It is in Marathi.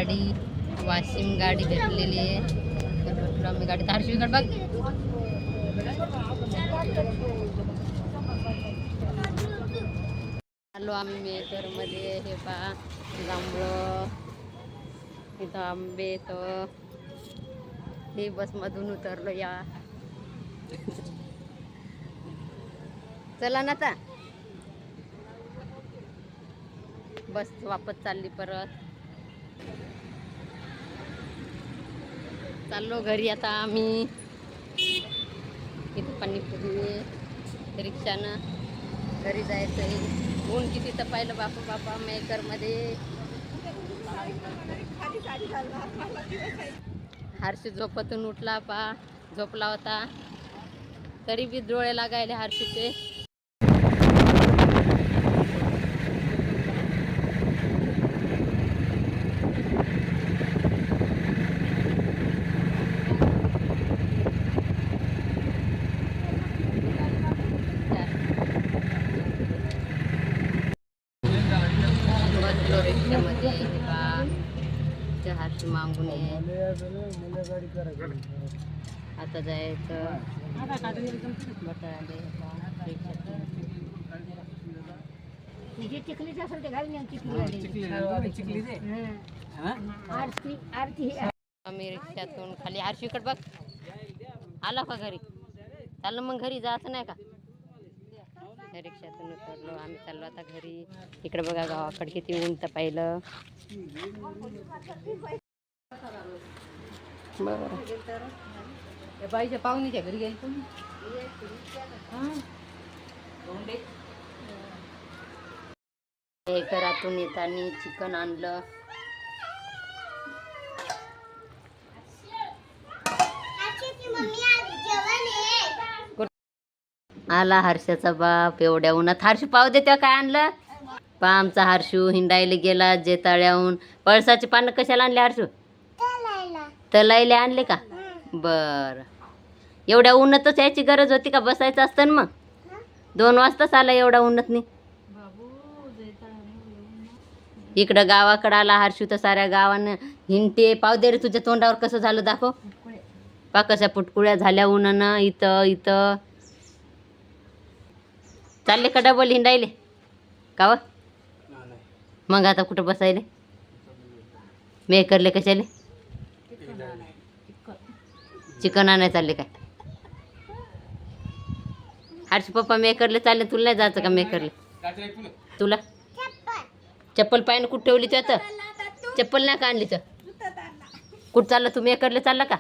गाडी वाशिम गाडी भेटलेली आहे. तर आम्ही गाडी तारशीकडे बघ. आलो आम्ही मेकरमध्ये. हे पहा जांभळं, इथं आंबे. तर हे बसमधून उतरलो. या चला ना आता बस वापस चालली. परत चाललो घरी आता आम्ही. इथं पाणीपुरी रिक्षानं घरी जायचं आहे. ऊन किती तर पाहिलं बापा मेकरमध्ये. हर्षी झोपतून उठला पा. झोपला होता तरी बी डोळे लागायले हर्षीचे. बसलो रिक्षामध्ये. हर्षी मागून आता जायचं चिखलीच असेल ते घालून आम्ही रिक्षातून खाली. हर्षीकडे बघ. आला का घरी? चाललं मग घरी जायचं नाही का? रिक्षातून उतरलो आम्ही. चाललो आता घरी. इकडे बघा गावाकडे किती ऊन तर पाहिलं. बरं बाईच्या पाहुणीच्या घरी गेली तुम्ही? घरातून येताना चिकन आणलं. आला हर्षाचा बाप. एवढ्या उन्हात हर्षू पाव देते. काय आणलं पा आमचा हर्षू? हिंडायला गेला जेताळ्याहून. पळसाची पानं कशाला आणले हर्षू? तलायला आणले का? बर. एवढ्या उन्हातच यायची गरज होती का? बसायचं असतं ना मग. 2 वाजताच आला एवढा उन्हातनी. इकडं गावाकडं आला हर्षू तर साऱ्या गावानं हिंडते. पाव दे रे. तुझ्या तोंडावर कसं झालं दाखव. पा कशा पुटकुळ्या झाल्या उन्हानं. इथं चालले का डबल हिंडायले का व? मग आता कुठं बसायले? मेकरले कशाले? चिकन आणायला चालले काय? हर्ष पप्पा मेकरले चालले. तुला नाही जायचं का मेकरले? तुला चप्पल पायनं कुठं ठेवली? तू आता चप्पल नाही का आणली? तर कुठं चाललं तू? मेकरले चालला का?